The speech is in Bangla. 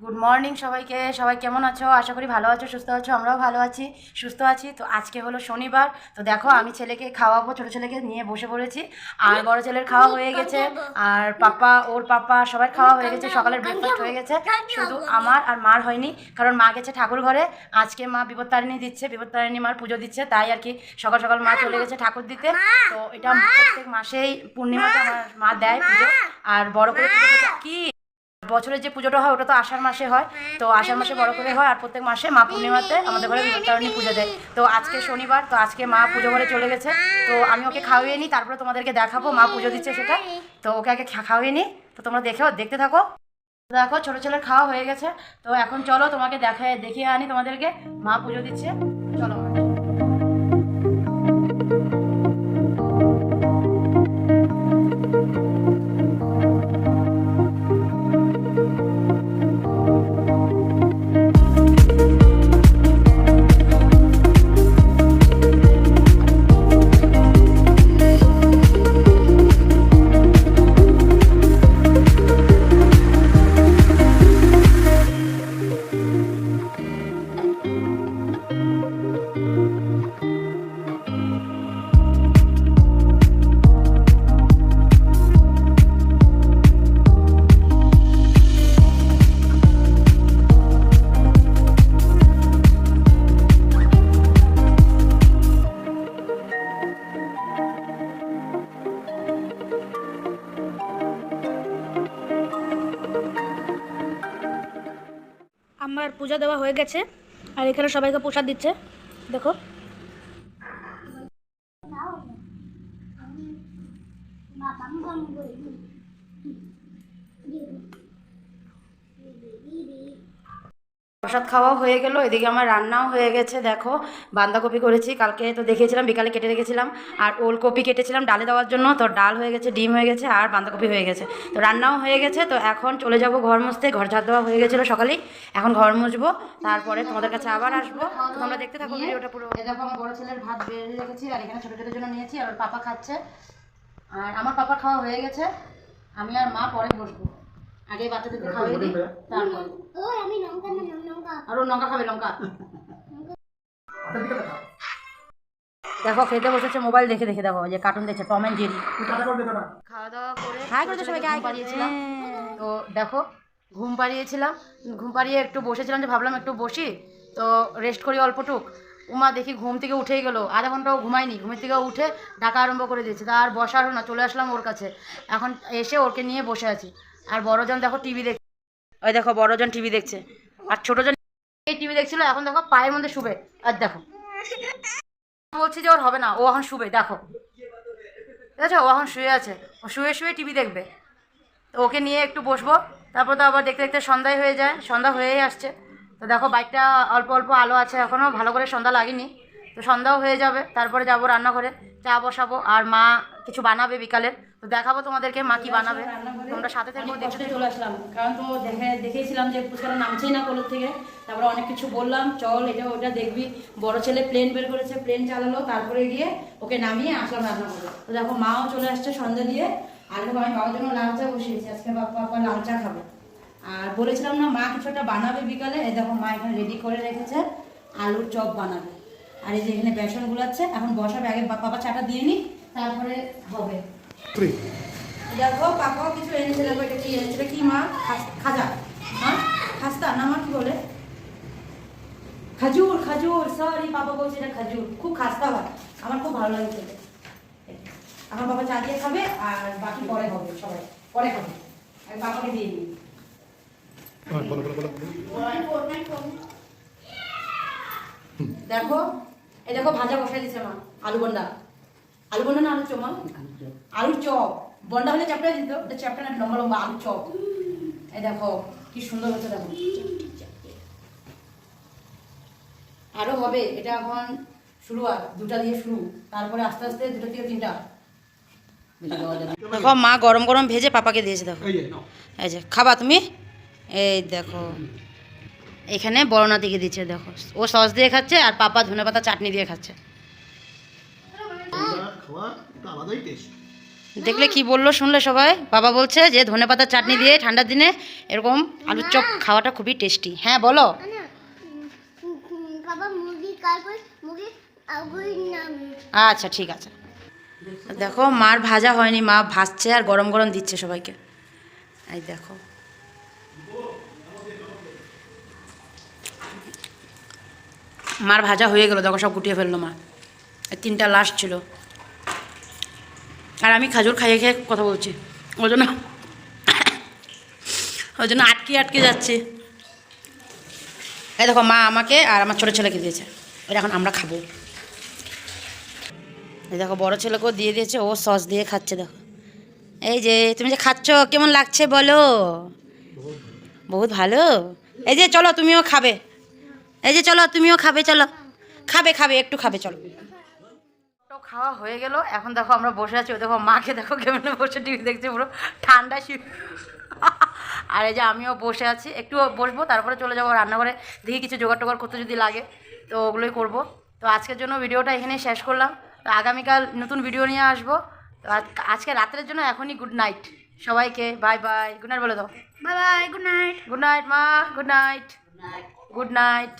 গুড মর্নিং সবাইকে। সবাই কেমন আছো? আশা করি ভালো আছো, সুস্থ আছো। আমরাও ভালো আছি, সুস্থ আছি। তো আজকে হলো শনিবার। তো দেখো আমি ছেলেকে খাওয়াবো, ছোটো ছেলেকে নিয়ে বসে পড়েছি। আর বড় ছেলের খাওয়া হয়ে গেছে, আর ওর পাপা সবার খাওয়া হয়ে গেছে, সকালের ব্রেকফাস্ট হয়ে গেছে। শুধু আমার আর মার হয়নি, কারণ মা গেছে ঠাকুর ঘরে। আজকে মা বিপত্তারিণী দিচ্ছে, বিপত্তারিণী মার পুজো দিচ্ছে, তাই আর কি সকাল সকাল মা চলে গেছে ঠাকুর দিতে। তো এটা প্রত্যেক মাসেই পূর্ণিমাতে আমার মা দেয় পুজো। আর বড় করে পুজো কি বছরের যে পুজোটা হয় ওটা তো আষাঢ় মাসে হয়। তো আষাঢ় মাসে বড় করে হয়, আর প্রত্যেক মাসে মা পূর্ণিমাতে আমাদের ঘরে বিপত্তারিণী পুজো দেয়। তো আজকে শনিবার, তো আজকে মা পুজো ঘরে চলে গেছে। তো আমি ওকে খাওয়িয়ে নিই, তারপরে তোমাদেরকে দেখাবো মা পুজো দিচ্ছে সেটা। তো ওকে আগে খাওয়িয়ে নিই, তো তোমরা দেখতে থাকো। দেখো ছোটো ছেলের খাওয়া হয়ে গেছে। তো এখন চলো তোমাকে দেখিয়ে আনি তোমাদেরকে মা পুজো দিচ্ছে। চলো। আমার পূজা দেওয়া হয়ে গেছে, আর এখানে সবাইকে প্রসাদ দিচ্ছে। দেখো প্রসাদ খাওয়াও হয়ে গেল, এদিকে আমার রান্নাও হয়ে গেছে। দেখো বাঁধাকপি করেছি, কালকে তো দেখিয়েছিলাম, বিকালে কেটে রেখেছিলাম। আর ওলকপি কেটেছিলাম ডালে দেওয়ার জন্য, তো ডাল হয়ে গেছে, ডিম হয়ে গেছে, আর বাঁধাকপি হয়ে গেছে। তো রান্নাও হয়ে গেছে। তো এখন চলে যাব ঘর মুছতে। ঘর ঝাড় দেওয়া হয়ে গেছিলো সকালেই, এখন ঘর মুছবো, তারপরে তোমাদের কাছে আবার আসবো। তো তোমরা দেখতে থাকো ভিডিওটা পুরো। দেখো আমার বড় ছেলের ভাত বেড়ে রেখেছি, আর এখানে ছোটো ছোটোর জন্য নিয়েছি, আর ওর পাপা খাচ্ছে। আর আমার পাপা খাওয়া হয়ে গেছে, আমি আর মা পরে বসবো। আগে বাচ্চাদেরকে খাওয়াই দিই, তারপর আর ও লঙ্কা খাবে, লঙ্কা। দেখো খেতে বসেছে, মোবাইল দেখে দেখে। দেখো যে কার্টুন দেখছে, টম অ্যান্ড জেরি। খাওয়া দাওয়া করে হাই করে সবাইকে হাই পাড়িয়েছিলাম। তো দেখো ঘুম পাড়িয়েছিলাম, ঘুম পাড়িয়ে একটু বসেছিলাম, যে ভাবলাম একটু বসি, তো রেস্ট করি অল্পটুক। উমা দেখি ঘুম থেকে উঠেই গেলো, আধা ঘন্টাও ঘুমায়নি, ঘুমের থেকে উঠে ডাকা আরম্ভ করে দিয়েছে। তা আর বসার না, চলে আসলাম ওর কাছে। এখন এসে ওকে নিয়ে বসে আছি। আর বড়জন দেখো টিভি দেখছে, ওই দেখো বড়জন টিভি দেখছে, আর ছোটজন এই টিভি দেখছিল। এখন দেখো পায়ের মধ্যে শুবে, আর দেখো বলছি যে ওর হবে না, ও এখন শুবে। দেখো ঠিক আছে, ও এখন শুয়ে আছে, ও শুয়ে শুয়ে টিভি দেখবে। তো ওকে নিয়ে একটু বসবো, তারপর তো আবার দেখতে দেখতে সন্ধ্যায় হয়ে যায়, সন্ধ্যা হয়েই আসছে। তো দেখো বাইকটা অল্প অল্প আলো আছে, এখনও ভালো করে সন্ধ্যা লাগেনি। তো সন্ধ্যাও হয়ে যাবে, তারপরে যাবো রান্নাঘরে, চা বসাবো, আর মা কিছু বানাবে বিকালের। তো দেখাবো তোমাদেরকে মা কি বানাবে, তোমরা সাথে থেকে দেখতে চলে আসলাম। কারণ তো দেখেছিলাম যে পুষ্করা নামছেই না কোলের থেকে। তারপরে অনেক কিছু বললাম, চল এটা ওটা দেখবি। বড় ছেলে প্লেন বের করেছে, প্লেন চালালো, তারপরে গিয়ে ওকে নামিয়ে আসলাম রান্না করে। তো দেখো মাও চলে আসছে সন্ধ্যা দিয়ে। আর দেখো আমি বাবার জন্য লাল চা বসিয়েছি, আজকে বাবা লাল চা খাবে। আর বলেছিলাম না মা কিছু একটা বানাবে বিকালে, এই দেখো মা এখানে রেডি করে রেখেছে, আলুর চপ বানাবে। আর এই যে এখানে বেসন গুলাচ্ছে, এখন বসাবে। আগে বাবা চাটা দিয়ে নি, তারপরে হবে। দেখো পাপাও কিছু এনেছে। দেখো এটা কি এনেছে, কি মা? খাজা, হ্যাঁ খাস্তা না, মা কি বলে? খাজুর, খাজুর। সরি, পাপা বলছে এটা খাজুর, খুব খাস্তা হয়, আমার খুব ভালো লাগে খেতে। আমার বাবা চা দিয়ে খাবে, আর বাকি পরে হবে, সবাই পরে খাবে। আমি বাবাকে দিয়ে দিই। দেখো এই দেখো ভাজা বসাই দিচ্ছে মা, আলু বন্ডা। আলু বন্ডা না আলু চপ? মা আলুর চপ, বন্ডা হলে চ্যাপটা দিত, এটা চ্যাপটা না, লম্বা লম্বা আলু চপ। এই দেখো কি সুন্দর হচ্ছে, দেখো। আরো হবে, এটা এখন শুরু, আর দুটা দিয়ে শুরু, তারপরে আস্তে আস্তে দুটো থেকে তিনটা। দেখো মা গরম গরম ভেজে পাপাকে দিয়েছে। দেখো এই যে খাবা তুমি, এই দেখো এখানে বড়না দিকে দিচ্ছে। দেখো ও সস দিয়ে খাচ্ছে, আর পাপা ধনেপাতা চাটনি দিয়ে খাচ্ছে। দেখলে কি বললো শুনলে সবাই? বাবা বলছে যে ধনেপাতার চাটনি দিয়ে ঠান্ডার দিনে এরকম আলুর চপ খাওয়াটা খুবই টেস্টি। হ্যাঁ বলো। আচ্ছা ঠিক আছে। দেখো মার ভাজা হয়নি, মা ভাজছে আর গরম গরম দিচ্ছে সবাইকে। এই দেখো মার ভাজা হয়ে গেল, দেখো সব গুটিয়ে ফেললো মা। এই 3টা লাস্ট ছিল। আর আমি খাজুর খাইয়ে খেয়ে কথা বলছি, ওই জন্য আটকে আটকে যাচ্ছে। এই দেখো মা আমাকে আর আমার ছোটো ছেলেকে দিয়েছে, এটা এখন আমরা খাবো। এই দেখো বড় ছেলেকেও দিয়ে দিয়েছে, ও সস দিয়ে খাচ্ছে। দেখো এই যে তুমি যে খাচ্ছ কেমন লাগছে বলো? বহুত ভালো। এই যে চলো তুমিও খাবে, এই যে চলো তুমিও খাবে, চলো খাবে খাবে একটু খাবে চলো। তো খাওয়া হয়ে গেল, এখন দেখো আমরা বসে আছি। ও দেখো মাকে দেখো কেমন বসে টিভি দেখছে, পুরো ঠান্ডা শীত। আর এই যে আমিও বসে আছি, একটু বসবো তারপরে চলে যাবো রান্নাঘরে, দেখি কিছু জোগাড় টোগাড় করতে যদি লাগে তো ওগুলোই করবো। তো আজকের জন্য ভিডিওটা এখানেই শেষ করলাম। তো আগামীকাল নতুন ভিডিও নিয়ে আসবো। তো আজকে রাতের জন্য এখনই গুড নাইট সবাইকে, বাই বাই। গুড নাইট বলে দাও। Bye bye, good night. Good night মা, গুড নাইট, গুড নাইট।